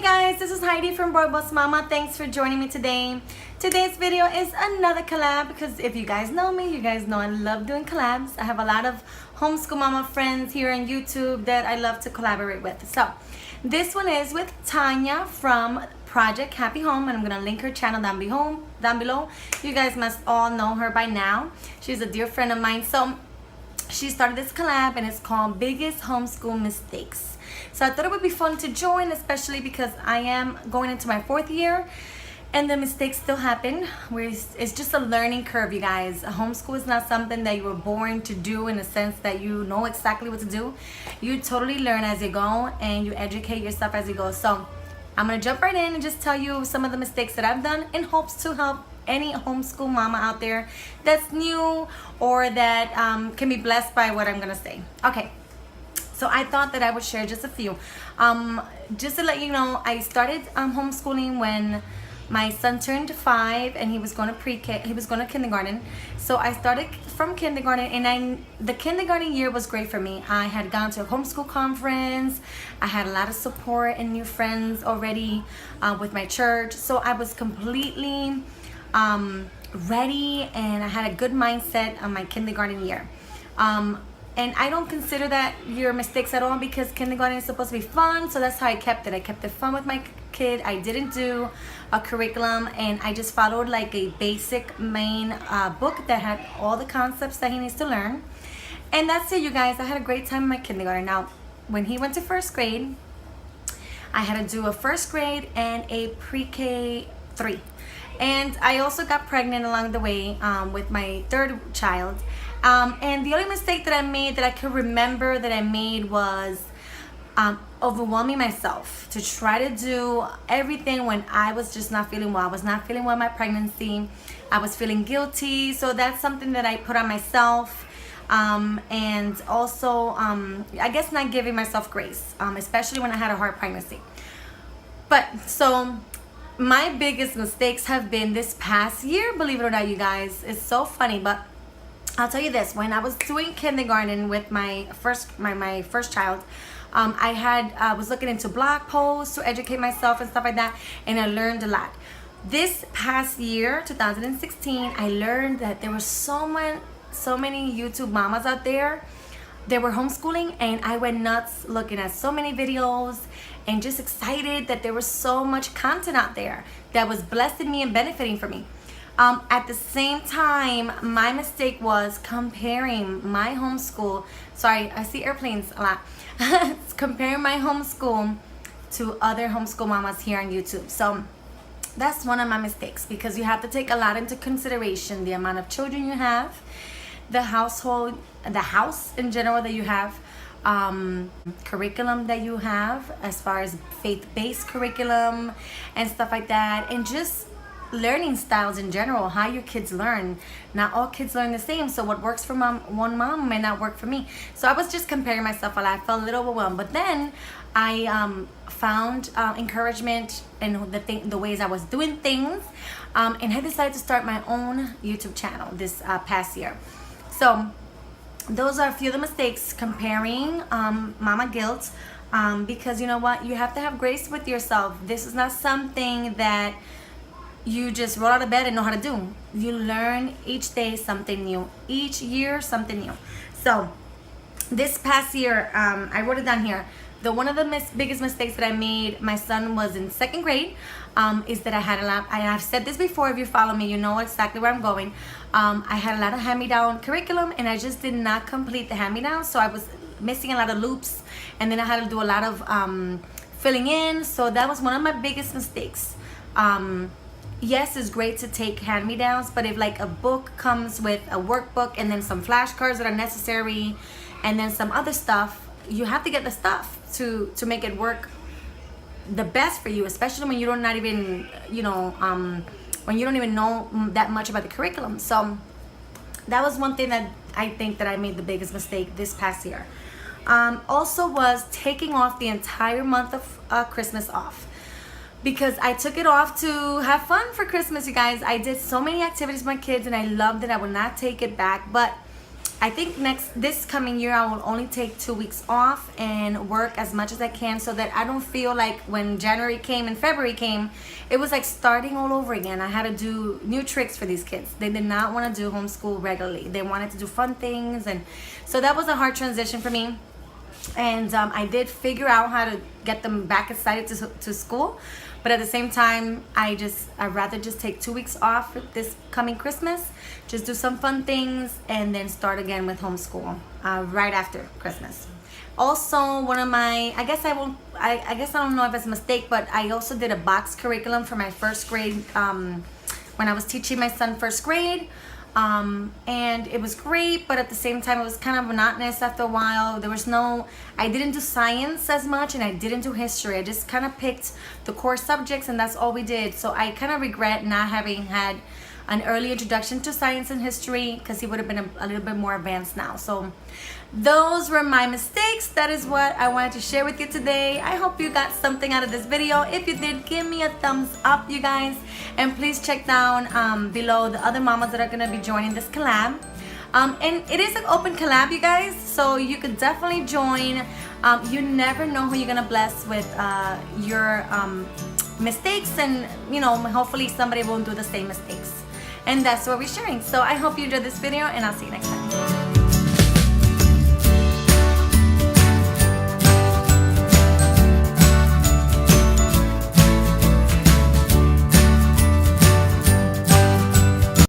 Hey guys, this is Heidi from Boy Boss Mama. Thanks for joining me today. Today's video is another collab because if you guys know me, you guys know I love doing collabs. I have a lot of homeschool mama friends here on YouTube that I love to collaborate with. So this one is with Tanya from Project Happy Home, and I'm gonna link her channel down below. You guys must all know her by now. She's a dear friend of mine. So she started this collab and it's called Biggest Homeschool Mistakes. So I thought it would be fun to join, especially because I am going into my 4th year and the mistakes still happen. It's just a learning curve, you guys. Homeschool is not something that you were born to do in a sense that you know exactly what to do. You totally learn as you go and you educate yourself as you go. So I'm gonna jump right in and just tell you some of the mistakes that I've done in hopes to help any homeschool mama out there that's new or that can be blessed by what I'm gonna say. Okay, so I thought that I would share just a few. Just to let you know, I started homeschooling when my son turned 5 and he was going to pre-K, he was going to kindergarten. So I started from kindergarten, and the kindergarten year was great for me. I had gone to a homeschool conference. I had a lot of support and new friends already with my church. So I was completely ready, and I had a good mindset on my kindergarten year. And I don't consider that your mistakes at all because kindergarten is supposed to be fun. So that's how I kept it. I kept it fun with my kid. I didn't do a curriculum, and I just followed like a basic main book that had all the concepts that he needs to learn. And that's it, you guys. I had a great time in my kindergarten. Now, when he went to 1st grade, I had to do a 1st grade and a pre-K 3. And I also got pregnant along the way with my 3rd child. And the only mistake that I made that I could remember that I made was overwhelming myself to try to do everything when I was just not feeling well. I was not feeling well in my pregnancy. I was feeling guilty. So that's something that I put on myself. And also, I guess not giving myself grace, especially when I had a hard pregnancy. But so my biggest mistakes have been this past year, believe it or not, you guys. It's so funny, but I'll tell you this. When I was doing kindergarten with my first child, I was looking into blog posts to educate myself and stuff like that, and I learned a lot. This past year, 2016, I learned that there were so many YouTube mamas out there that were homeschooling, and I went nuts looking at so many videos and just excited that there was so much content out there that was blessing me and benefiting for me. At the same time, my mistake was comparing my homeschool, sorry, I see airplanes a lot, comparing my homeschool to other homeschool mamas here on YouTube. So that's one of my mistakes, because you have to take a lot into consideration: the amount of children you have, the household, the house in general that you have, curriculum that you have as far as faith-based curriculum and stuff like that, and just learning styles in general, how your kids learn. Not all kids learn the same, so what works for one mom may not work for me. So I was just comparing myself a lot. I felt a little overwhelmed, but then I found encouragement in the ways I was doing things, and I decided to start my own YouTube channel this past year. So those are a few of the mistakes, comparing mama guilt, because you know what, you have to have grace with yourself. This is not something that you just roll out of bed and know how to do. You learn each day something new, each year something new. So this past year, I wrote it down here. One of the biggest mistakes that I made, my son was in 2nd grade, is that I had a lot, and I've said this before, if you follow me, you know exactly where I'm going. I had a lot of hand-me-down curriculum, and I just did not complete the hand-me-down, so I was missing a lot of loops, and then I had to do a lot of filling in. So that was one of my biggest mistakes. Yes, it's great to take hand-me-downs, but if like a book comes with a workbook and then some flashcards that are necessary and then some other stuff, you have to get the stuff to make it work the best for you, especially when you don't not even, you know, when you don't even know that much about the curriculum. So that was one thing that I think that I made the biggest mistake this past year. Also was taking off the entire month of Christmas off, because I took it off to have fun for Christmas, you guys. I did so many activities with my kids and I loved it. I would not take it back. But I think this coming year I will only take 2 weeks off and work as much as I can, so that I don't feel like when January came and February came, it was like starting all over again. I had to do new tricks for these kids. They did not want to do homeschool regularly. They wanted to do fun things, and so that was a hard transition for me. And I did figure out how to get them back excited to school, but at the same time I'd rather just take 2 weeks off this coming Christmas, just do some fun things, and then start again with homeschool right after Christmas. Also, one of my, I guess I don't know if it's a mistake, but I also did a box curriculum for my first grade when I was teaching my son first grade. And it was great, but at the same time it was kind of monotonous after a while. I didn't do science as much, and I didn't do history. I just kind of picked the core subjects, and that's all we did. So I kind of regret not having had an early introduction to science and history, because he would have been a little bit more advanced now. So those were my mistakes. That is what I wanted to share with you today. I hope you got something out of this video. If you did, give me a thumbs up, you guys, and please check down below the other mamas that are going to be joining this collab. And it is an open collab, you guys, so you could definitely join. You never know who you're going to bless with your mistakes, and hopefully somebody won't do the same mistakes. And that's what we're sharing. So I hope you enjoyed this video, and I'll see you next time.